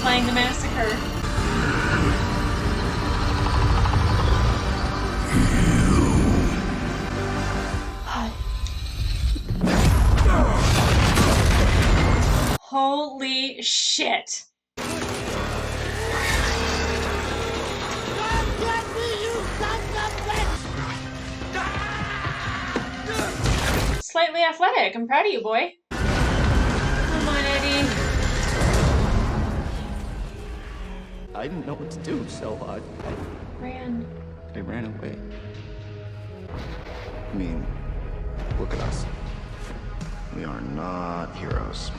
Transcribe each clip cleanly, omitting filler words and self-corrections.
playing the massacre. Holy shit. Slightly athletic. I'm proud of you, boy. Come on, Eddie. I didn't know what to do, so I ran away. I mean, look at us. We are not heroes.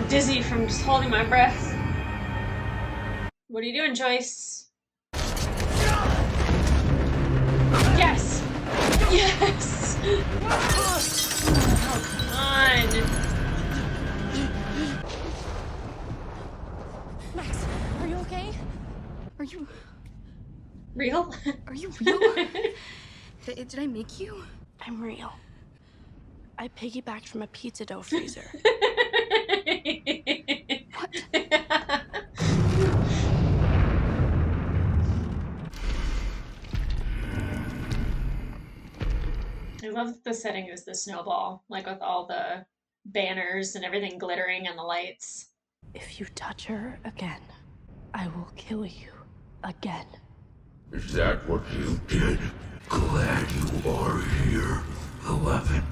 Dizzy from just holding my breath. What are you doing, Joyce? Yes! Yes! Oh, come on. Max, are you okay? Are you... Real? Are you real? Did I make you? I'm real. I piggybacked from a pizza dough freezer. What? I love that the setting is the snowball, like with all the banners and everything glittering and the lights. If you touch her again, I will kill you again. Is that what you did? Glad you are here, 11.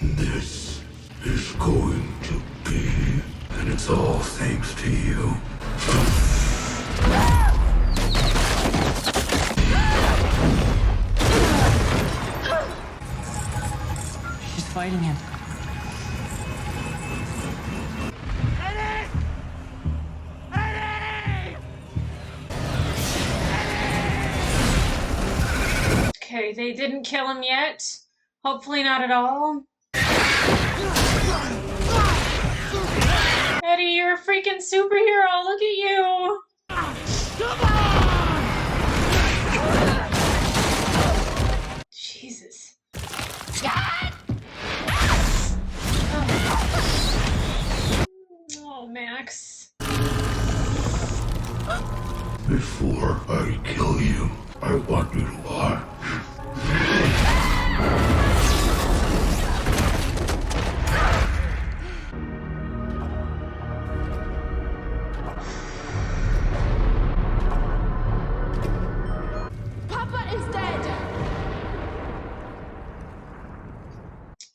This is going to be, and it's all thanks to you. She's fighting him. Eddie! Eddie! Okay, they didn't kill him yet. Hopefully not at all. Eddie, you're a freaking superhero. Look at you. Come on! Jesus. Oh, Max. Before I kill you, I want you to watch. Papa is dead!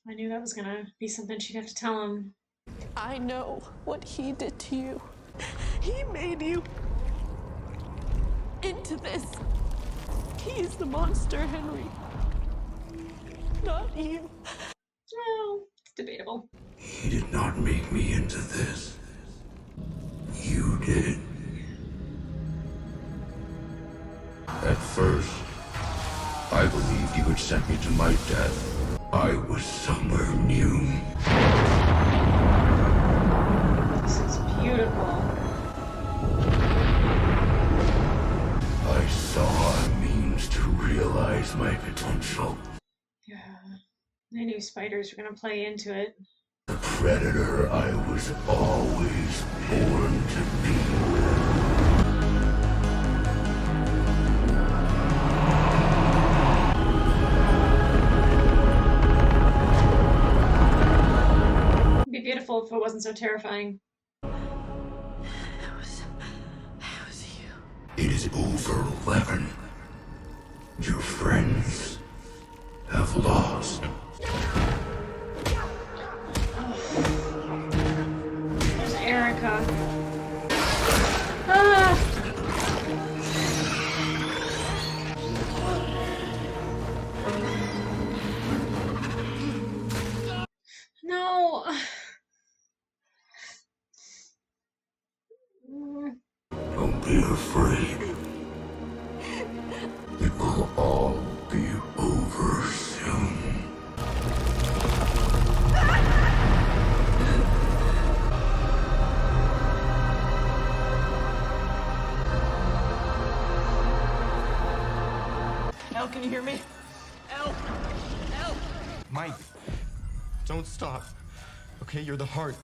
I knew that was gonna be something she'd have to tell him. I know what he did to you. He made you into this. He is the monster, Henry. Not you. Well, it's debatable. He did not make me into this. You did. At first, I believed you had sent me to my death. I was somewhere new. This is beautiful. I saw a means to realize my potential. Yeah. I knew spiders were gonna play into it. The predator I was always born to be. It'd be beautiful if it wasn't so terrifying. That was you. It is over, 11. Your friends have lost. There's Erica. Ah! No. Don't be afraid. El, can you hear me? El! El! Mike, don't stop. Okay, you're the heart.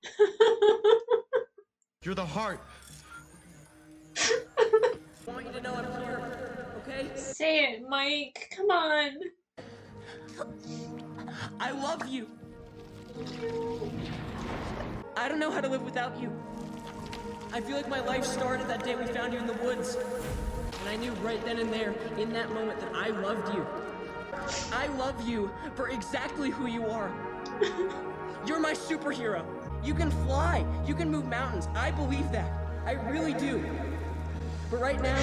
You're the heart. I want you to know I'm here, okay? Say it, Mike. Come on. I love you. I don't know how to live without you. I feel like my life started that day we found you in the woods. And I knew right then and there, in that moment, that I loved you. I love you for exactly who you are. You're my superhero. You can fly. You can move mountains. I believe that. I really do. But right now,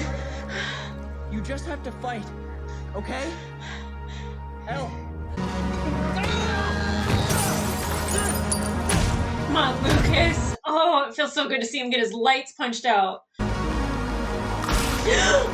you just have to fight. Okay? El. Come on, Lucas. Oh, it feels so good to see him get his lights punched out. No!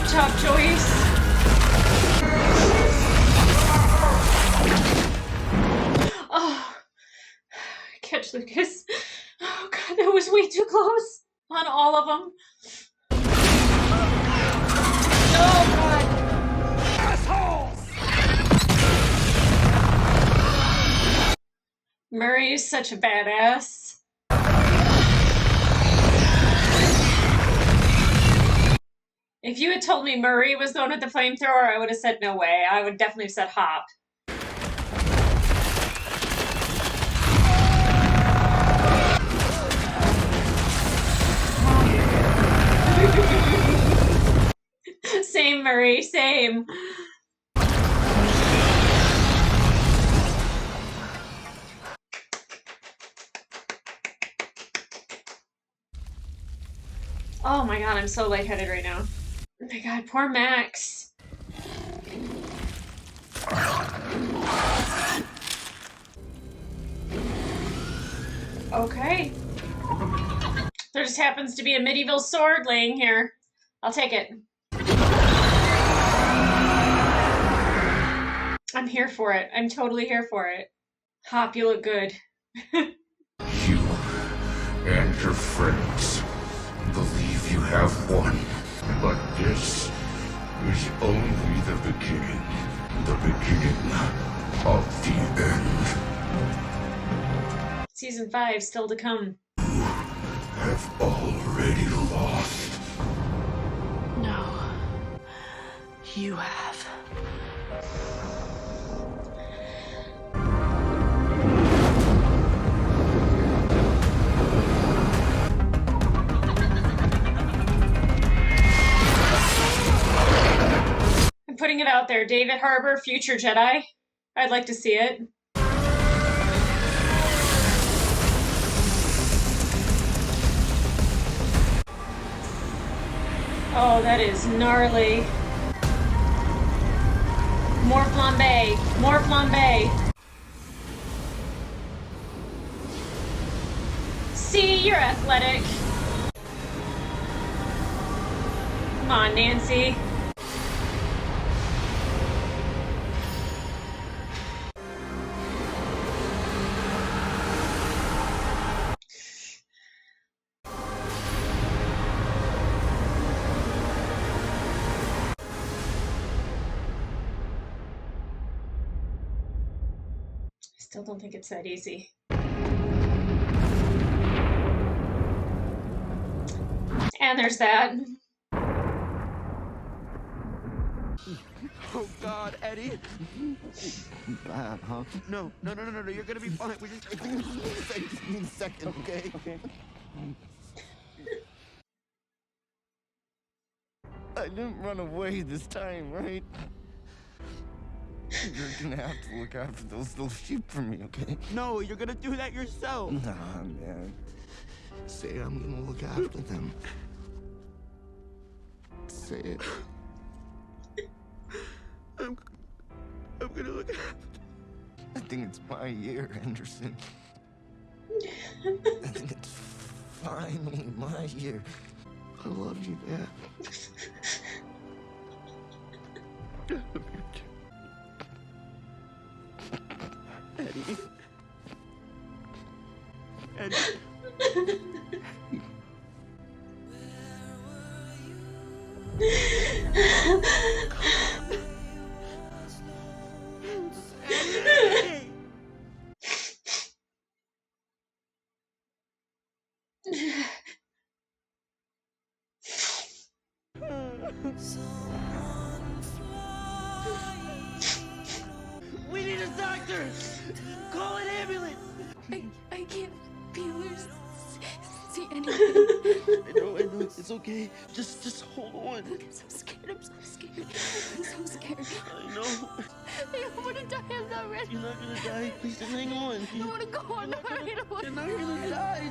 Top choice. Oh, catch Lucas. Oh god, that was way too close on all of them. Oh god. Murray is such a badass. If you had told me Murray was the one with the flamethrower, I would have said no way. I would definitely have said Hop. Same, Murray, same. Oh my god, I'm so lightheaded right now. Oh my god, poor Max. Okay. There just happens to be a medieval sword laying here. I'll take it. I'm here for it. I'm totally here for it. Hop, you look good. You and your friends believe you have won, but this is only the beginning. The beginning of the end. Season 5 still to come. You have already lost. No. You have. I'm putting it out there. David Harbour, future Jedi. I'd like to see it. Oh, that is gnarly. More flambe. More flambe. See, you're athletic. Come on, Nancy. Still don't think it's that easy. And there's that. Oh God, Eddie. Bad, huh? No, you're gonna be fine. We just need a second, okay? Okay. I didn't run away this time, right? You're gonna have to look after those little sheep for me, okay? No, you're gonna do that yourself. Nah, man. Say I'm gonna look after them. say it. I'm gonna look up. I think it's my year, Henderson. I think it's finally my year. I love you, Dad. Eddie. Eddie. We need a doctor! Call an ambulance! I can't feel or see anything. I know, it's okay. Just hold on. I'm so scared. I'm so scared. I'm so scared. I know. I don't want to die. I'm not ready. You're not gonna die. Please just hang on. I want to go on. You're not gonna die.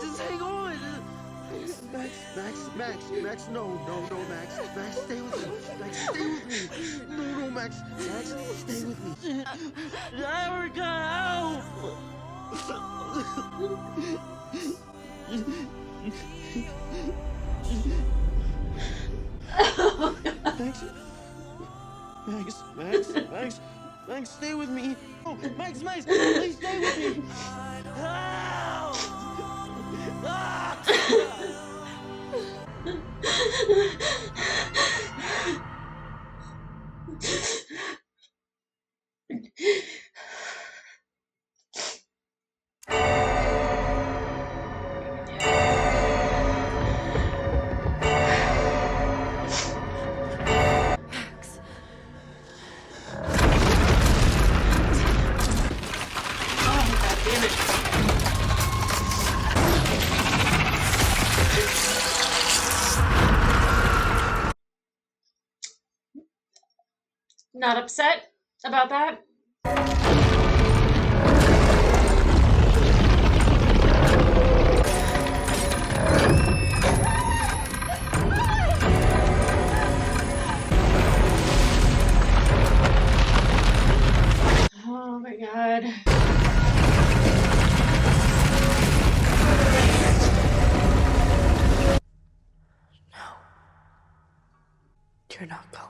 Just hang on. Max, no, Max. Max, stay with me. Max, stay with me. No, Max, stay with me. I got help. Max, stay with me. Oh, Max, please stay with me. Help! Ah! Not upset about that? Oh my god. No. You're not going.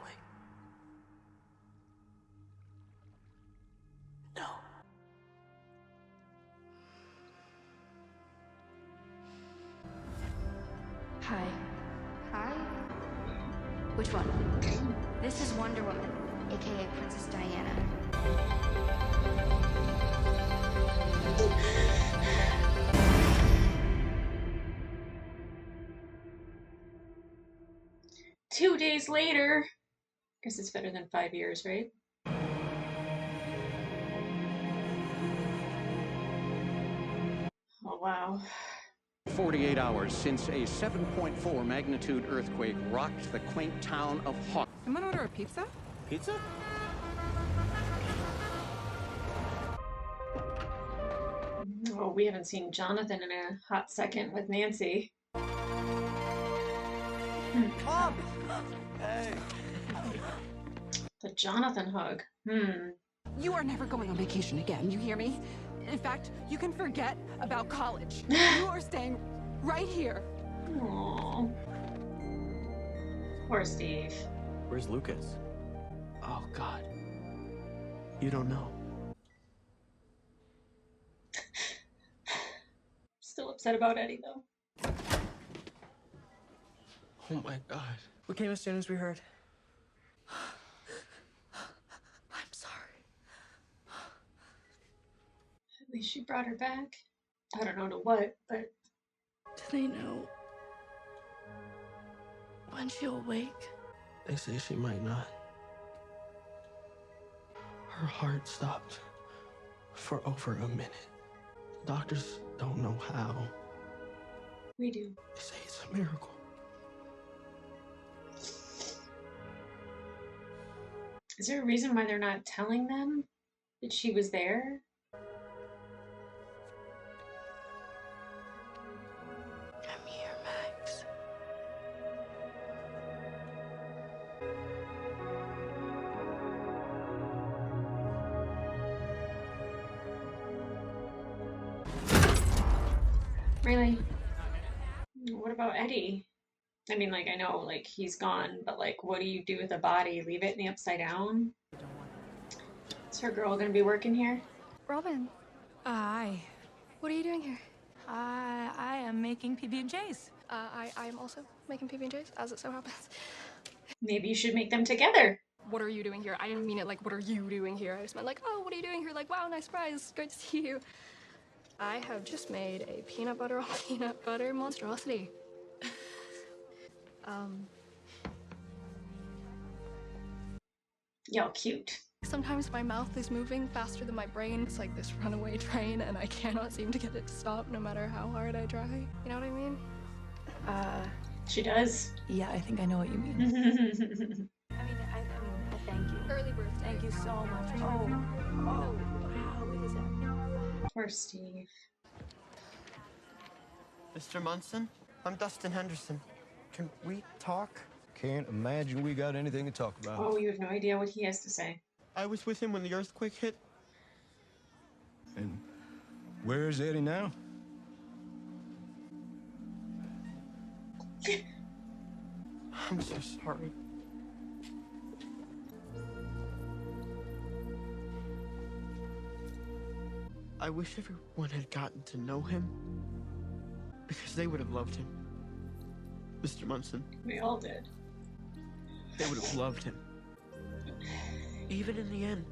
No. Hi. Hi? Which one? This is Wonder Woman, aka Princess Diana. 2 days later. Guess it's better than 5 years, right? Oh, wow. 48 hours since a 7.4 magnitude earthquake rocked the quaint town of Hawk. I'm gonna order a pizza. Pizza? Oh, we haven't seen Jonathan in a hot second with Nancy. Mom! Hey. The Jonathan hug. You are never going on vacation again, you hear me? In fact, you can forget about college. You are staying right here. Aww. Poor Steve. Where's Lucas? Oh, God. You don't know. Still upset about Eddie, though. Oh, my God. We came as soon as we heard. I'm sorry. At least she brought her back. I don't know to what, but... Do they know when she'll wake? They say she might not. Her heart stopped for over a minute. Doctors don't know how. We do. They say it's a miracle. Is there a reason why they're not telling them that she was there? I'm here, Max. Really? What about Eddie? I mean, like, I know, like, he's gone, but, like, what do you do with a body? Leave it in the upside down? Is her girl gonna be working here? Robin, Hi. what are you doing here? I am making PB&Js. I'm also making PB&Js, as it so happens. Maybe you should make them together. What are you doing here? I didn't mean it like, what are you doing here? I just meant like, oh, what are you doing here? Like, wow, nice surprise. Great to see you. I have just made a peanut butter on peanut butter monstrosity. Y'all cute. Sometimes my mouth is moving faster than my brain. It's like this runaway train, and I cannot seem to get it to stop no matter how hard I try. You know what I mean? She does. Yeah, I think I know what you mean. I mean, thank you. Early birthday. Thank you so much. Oh, wow, it is that. Poor Steve. Mr. Munson, I'm Dustin Henderson. Can we talk? Can't imagine we got anything to talk about. Oh, you have no idea what he has to say. I was with him when the earthquake hit. And where is Eddie now? I'm so sorry. I wish everyone had gotten to know him, because they would have loved him. Mr. Munson. We all did. They would have loved him. Even in the end,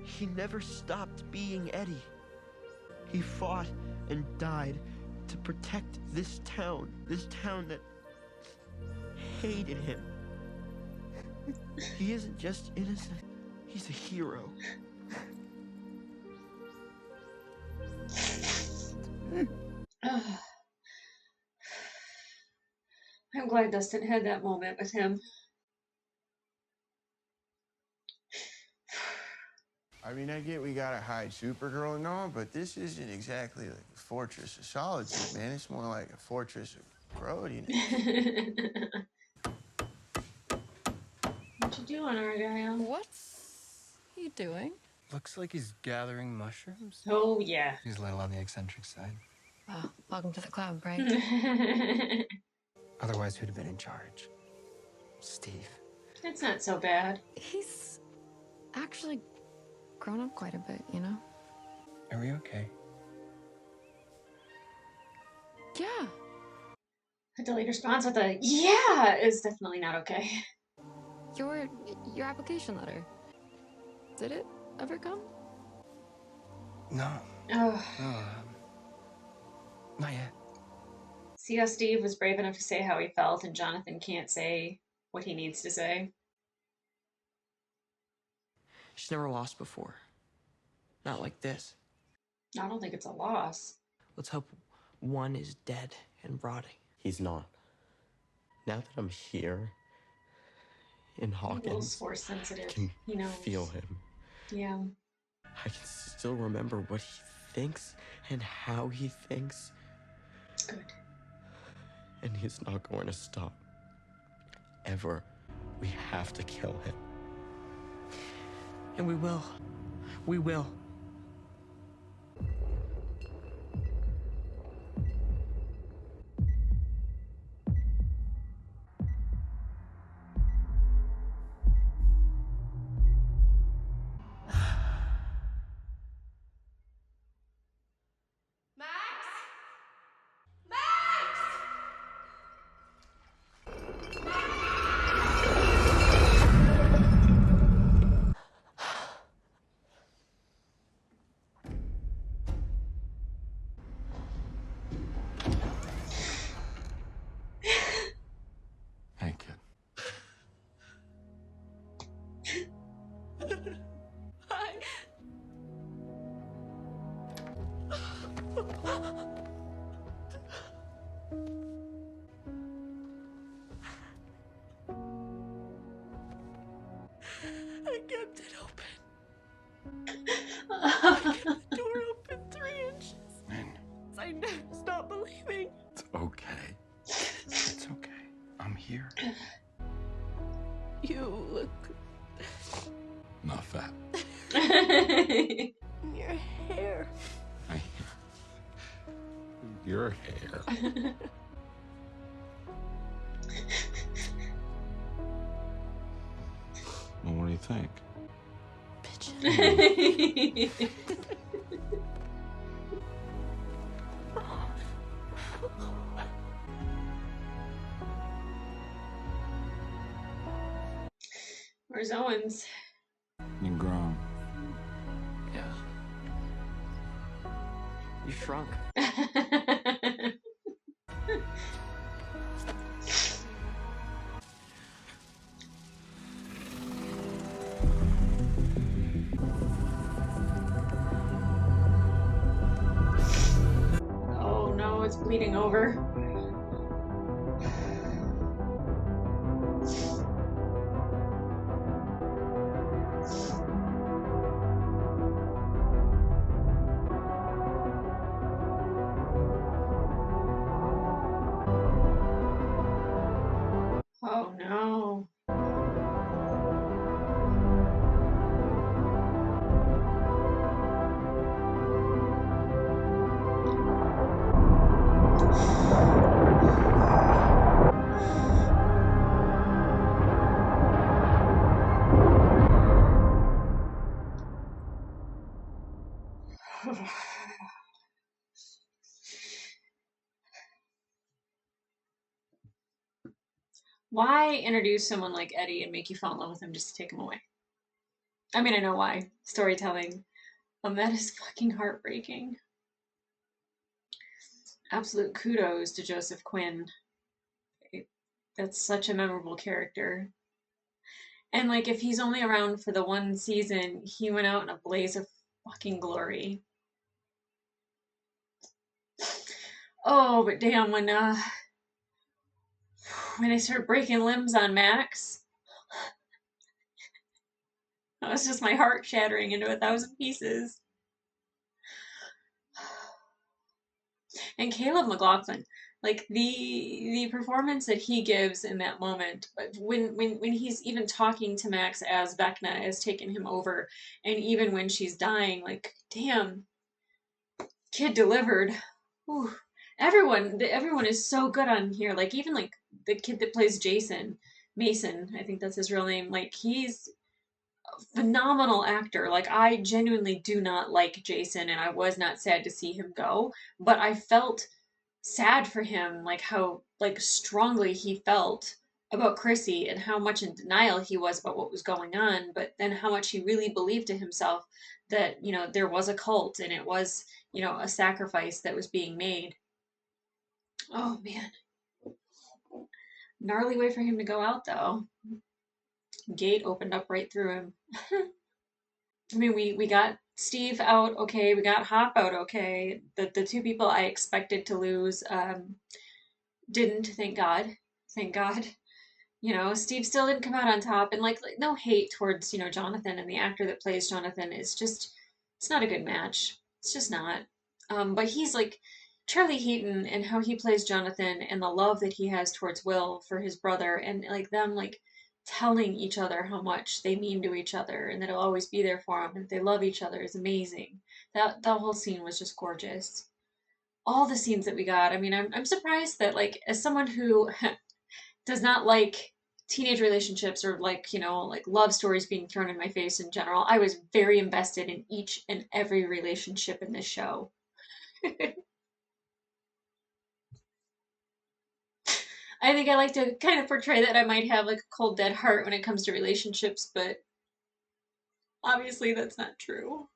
he never stopped being Eddie. He fought and died to protect this town that hated him. He isn't just innocent, he's a hero. I'm glad Dustin had that moment with him. I mean, I get we gotta hide Supergirl and all, but this isn't exactly like a fortress of solitude, man. It's more like a fortress of growth, What you doing, Argyle? What's he doing? Looks like he's gathering mushrooms. Oh, yeah. He's a little on the eccentric side. Wow, welcome to the club, right? Otherwise, who'd have been in charge? Steve. It's not so bad. He's actually grown up quite a bit, you know? Are we okay? Yeah. A delayed response with a yeah is definitely not okay. Your application letter. Did it ever come? No. Oh. No, not yet. See how Steve was brave enough to say how he felt, and Jonathan can't say what he needs to say. She's never lost before. Not like this. I don't think it's a loss. Let's hope one is dead and rotting. He's not. Now that I'm here in Will's Hawkins, force sensitive. I can He knows. feel him. Yeah. I can still remember what he thinks and how he thinks. Good. And he's not going to stop. Ever. We have to kill him. And we will. We will. Hey, kid. Hi. I kept it open. I kept the door open 3 inches. Man, I never stopped believing. it's okay. It's okay. I'm here. You look Not fat. your hair. You're your hair. Well, what do you think? Where's Owens? You've grown. Yeah. You shrunk. Oh no, it's bleeding over. Oh no. Why introduce someone like Eddie and make you fall in love with him just to take him away? I mean, I know why. Storytelling. That is fucking heartbreaking. Absolute kudos to Joseph Quinn. That's such a memorable character. And like, if he's only around for the one season, he went out in a blaze of fucking glory. Oh, but damn, when they started breaking limbs on Max, that was just my heart shattering into 1,000 pieces. And Caleb McLaughlin, like the performance that he gives in that moment, when he's even talking to Max as Vecna is taking him over, and even when she's dying, like, damn, kid delivered. Whew. Everyone is so good on here. Like, even like the kid that plays Jason Mason, I think that's his real name. Like, he's a phenomenal actor. Like, I genuinely do not like Jason, and I was not sad to see him go, but I felt sad for him, like how like strongly he felt about Chrissy and how much in denial he was about what was going on, but then how much he really believed to himself that, there was a cult and it was, a sacrifice that was being made. Oh man. Gnarly way for him to go out though. Gate opened up right through him. I mean, we got Steve out okay, we got Hop out okay. The two people I expected to lose didn't, thank God. Thank God. Steve still didn't come out on top, and like no hate towards, Jonathan and the actor that plays Jonathan. It's not a good match. It's just not. But he's like Charlie Heaton and how he plays Jonathan and the love that he has towards Will for his brother and like them like telling each other how much they mean to each other and that he'll always be there for them and they love each other is amazing. That whole scene was just gorgeous. All the scenes that we got. I mean, I'm surprised that like as someone who does not like teenage relationships or like, like love stories being thrown in my face in general, I was very invested in each and every relationship in this show. I think I like to kind of portray that I might have like a cold dead heart when it comes to relationships, but obviously that's not true.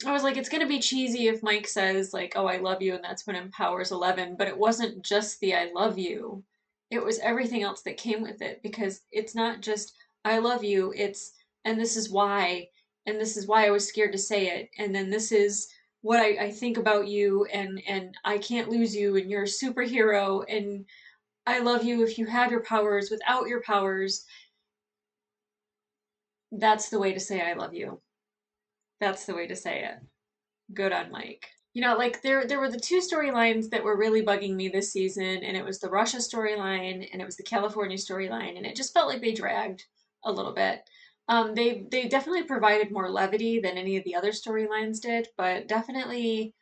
I was like, it's gonna be cheesy if Mike says like, "Oh, I love you," and that's when Empowers 11. But it wasn't just the "I love you"; it was everything else that came with it. Because it's not just "I love you"; it's "and this is why," and this is why I was scared to say it, and then this is what I think about you, and I can't lose you, and you're a superhero, and I love you if you have your powers, without your powers. That's the way to say I love you. That's the way to say it. Good on Mike. Like there were the two storylines that were really bugging me this season, and it was the Russia storyline and it was the California storyline, and it just felt like they dragged a little bit. They definitely provided more levity than any of the other storylines did, but definitely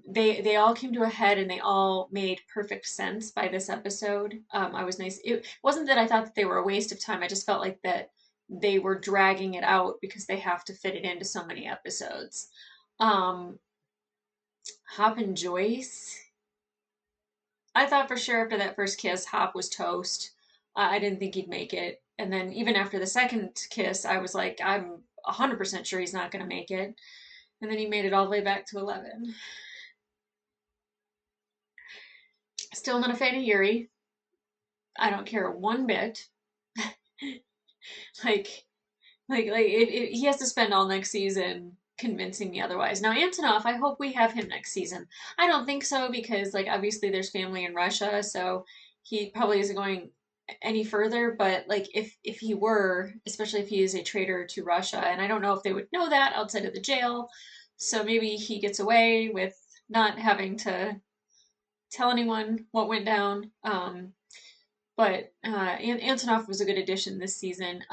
They all came to a head and they all made perfect sense by this episode. I was nice. It wasn't that I thought that they were a waste of time. I just felt like that they were dragging it out because they have to fit it into so many episodes. Um, Hop and Joyce. I thought for sure after that first kiss, Hop was toast. I didn't think he'd make it. And then even after the second kiss, I was like, I'm 100% sure he's not going to make it. And then he made it all the way back to 11. Still not a fan of Yuri. I don't care one bit. like, he has to spend all next season convincing me otherwise. Now, Antonov, I hope we have him next season. I don't think so because, like, obviously there's family in Russia, so he probably isn't going any further. But like, if he were, especially if he is a traitor to Russia, and I don't know if they would know that outside of the jail, so maybe he gets away with not having to tell anyone what went down. But Antonov was a good addition this season.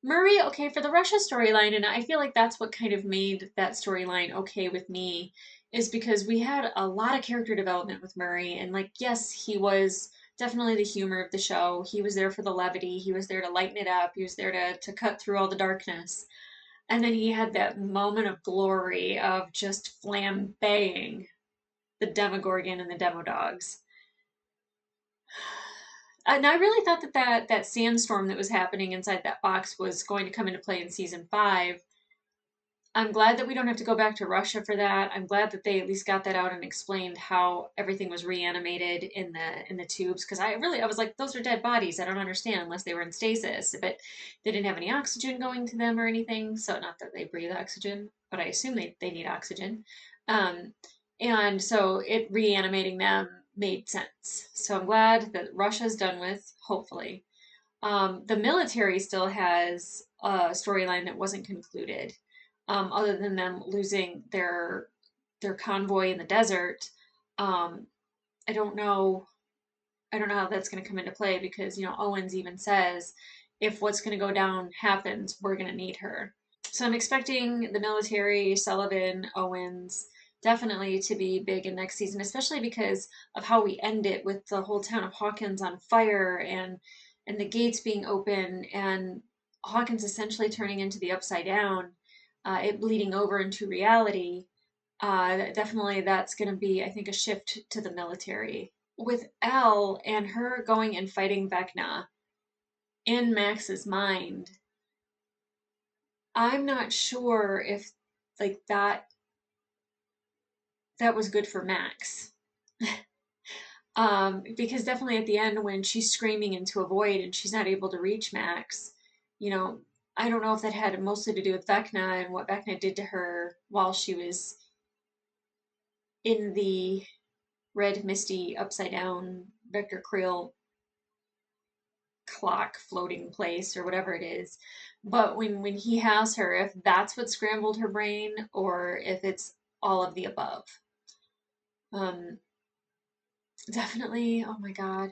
Murray, okay, for the Russia storyline, and I feel like that's what kind of made that storyline okay with me, is because we had a lot of character development with Murray, and like, yes, he was definitely the humor of the show. He was there for the levity. He was there to lighten it up. He was there to cut through all the darkness. And then he had that moment of glory of just flambeing the Demogorgon and the Demodogs. And I really thought that sandstorm that was happening inside that box was going to come into play in season 5. I'm glad that we don't have to go back to Russia for that. I'm glad that they at least got that out and explained how everything was reanimated in the tubes, because I was like, those are dead bodies. I don't understand unless they were in stasis, but they didn't have any oxygen going to them or anything. So not that they breathe oxygen, but I assume they need oxygen. Um, and so it reanimating them made sense. So I'm glad that Russia's done with, hopefully. The military still has a storyline that wasn't concluded, other than them losing their convoy in the desert. Um, I don't know. I don't know how that's going to come into play because Owens even says, if what's going to go down happens, we're going to need her. So I'm expecting the military, Sullivan, Owens, definitely to be big in next season, especially because of how we end it with the whole town of Hawkins on fire and the gates being open and Hawkins essentially turning into the Upside Down, it bleeding over into reality. Definitely that's going to be, I think, a shift to the military. With Elle and her going and fighting Vecna in Max's mind, I'm not sure if like that was good for Max. Because definitely at the end when she's screaming into a void and she's not able to reach Max, I don't know if that had mostly to do with Vecna and what Vecna did to her while she was in the red misty upside down Vector Creel clock floating place or whatever it is. But when he has her, if that's what scrambled her brain or if it's all of the above. Definitely, oh my god.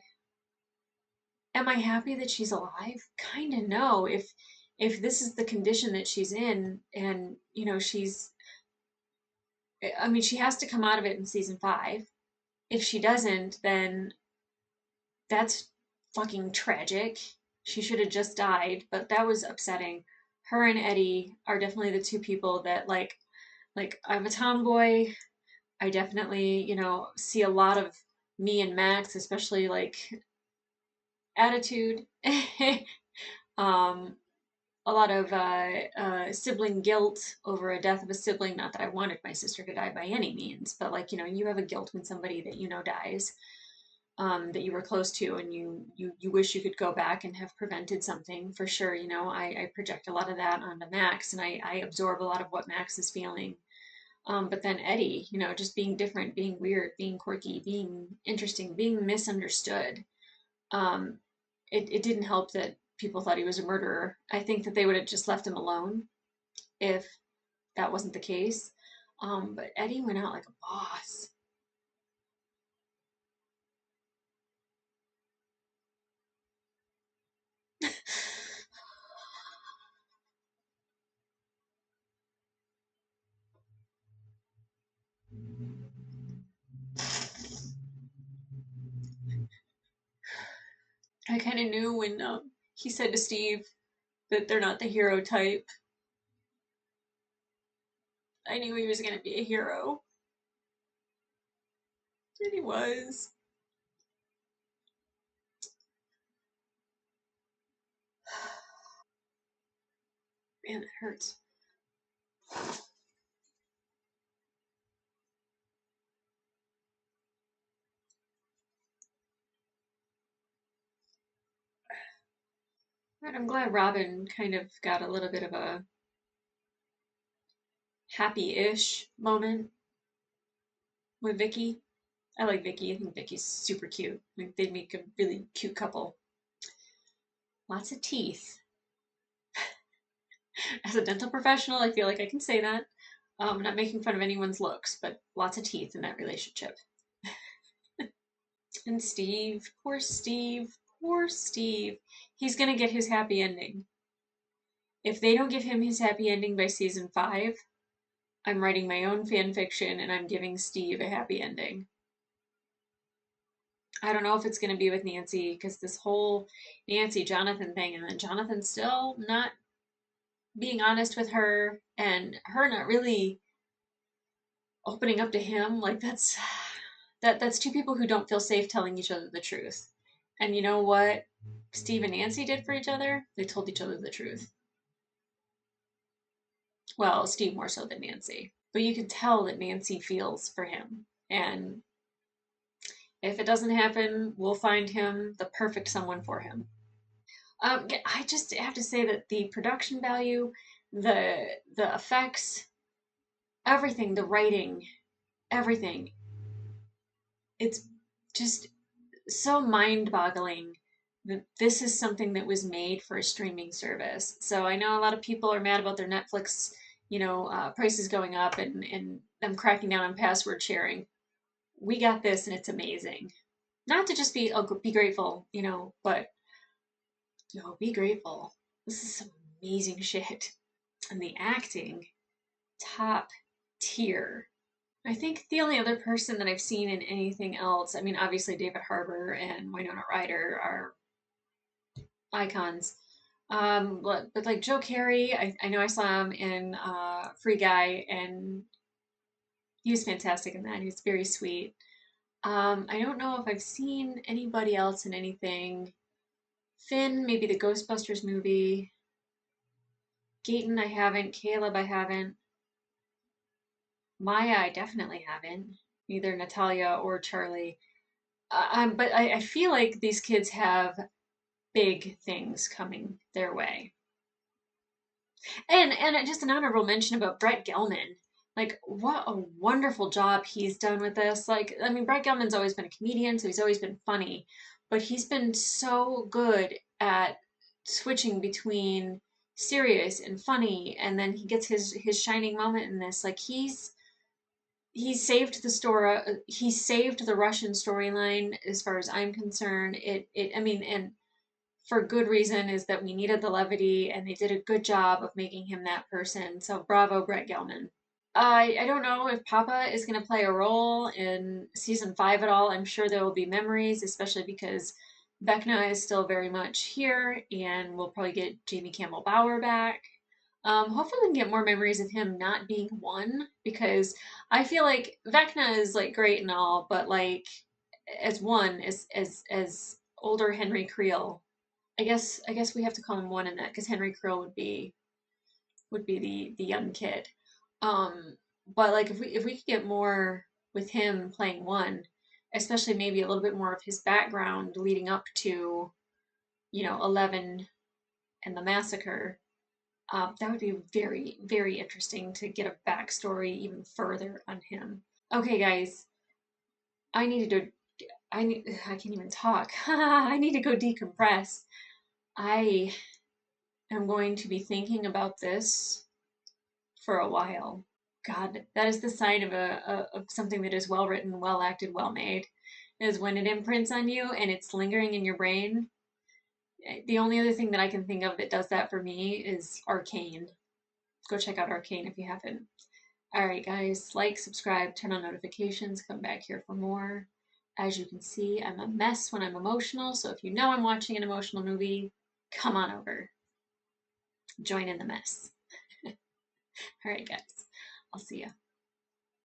Am I happy that she's alive? Kind of no. If this is the condition that she's in and she has to come out of it in season 5. If she doesn't, then that's fucking tragic. She should have just died, but that was upsetting. Her and Eddie are definitely the two people that like I'm a tomboy. I definitely, see a lot of me and Max, especially like attitude. um, a lot of sibling guilt over a death of a sibling. Not that I wanted my sister to die by any means, but like, you have a guilt when somebody that dies, that you were close to, and you wish you could go back and have prevented something for sure. I project a lot of that onto Max, and I absorb a lot of what Max is feeling. But then Eddie, just being different, being weird, being quirky, being interesting, being misunderstood. Um, it didn't help that people thought he was a murderer. I think that they would have just left him alone if that wasn't the case. But Eddie went out like a boss. I kind of knew when he said to Steve that they're not the hero type. I knew he was going to be a hero. And he was. Man, that hurts. But I'm glad Robin kind of got a little bit of a happy-ish moment with Vicky. I like Vicky. I think Vicky's super cute. Like, they'd make a really cute couple. Lots of teeth. As a dental professional, I feel like I can say that. I'm not making fun of anyone's looks, but lots of teeth in that relationship. And Steve, poor Steve, poor Steve. He's gonna get his happy ending. If they don't give him his happy ending by season 5, I'm writing my own fan fiction and I'm giving Steve a happy ending. I don't know if it's gonna be with Nancy, because this whole Nancy Jonathan thing, and then Jonathan still not being honest with her, and her not really opening up to him, like that's two people who don't feel safe telling each other the truth. And you know what Steve and Nancy did for each other? They told each other the truth. Well, Steve more so than Nancy. But you can tell that Nancy feels for him. And if it doesn't happen, we'll find him the perfect someone for him. I just have to say that the production value, the effects, everything, the writing, everything, it's just so mind-boggling that this is something that was made for a streaming service. So I know a lot of people are mad about their Netflix, prices going up and them cracking down on password sharing. We got this, and it's amazing. Not to just be grateful, but no, be grateful. This is some amazing shit, and the acting, top tier. I think the only other person that I've seen in anything else, I mean, obviously David Harbour and Winona Ryder are icons. But like Joe Carey, I know I saw him in Free Guy, and he was fantastic in that. He was very sweet. I don't know if I've seen anybody else in anything. Finn, maybe the Ghostbusters movie. Gaten, I haven't. Caleb, I haven't. Maya, I definitely haven't. Neither Natalia or Charlie. But I feel like these kids have big things coming their way. And just an honorable mention about Brett Gelman. Like, what a wonderful job he's done with this. Like, I mean, Brett Gelman's always been a comedian, so he's always been funny, but he's been so good at switching between serious and funny, and then he gets his shining moment in this. Like, he saved the story. He saved the Russian storyline, as far as I'm concerned. I mean, and for good reason, is that we needed the levity, and they did a good job of making him that person. So bravo, Brett Gelman. I don't know if Papa is going to play a role in season 5 at all. I'm sure there will be memories, especially because Vecna is still very much here, and we'll probably get Jamie Campbell Bower back. Hopefully we can get more memories of him not being one, because I feel like Vecna is like great and all, but like as one, as older Henry Creel, I guess we have to call him one in that, because Henry Creel would be the young kid. Um, but like if we could get more with him playing one, especially maybe a little bit more of his background leading up to 11 and the massacre, that would be very, very interesting to get a backstory even further on him. Okay, guys, I need to. I can't even talk. I need to go decompress. I am going to be thinking about this for a while. God, that is the sign of something that is well written, well acted, well made. Is when it imprints on you and it's lingering in your brain. The only other thing that I can think of that does that for me is Arcane. Go check out Arcane if you haven't. Alright, guys, like, subscribe, turn on notifications, come back here for more. As you can see, I'm a mess when I'm emotional, so if you know I'm watching an emotional movie, come on over. Join in the mess. All right, guys. I'll see ya.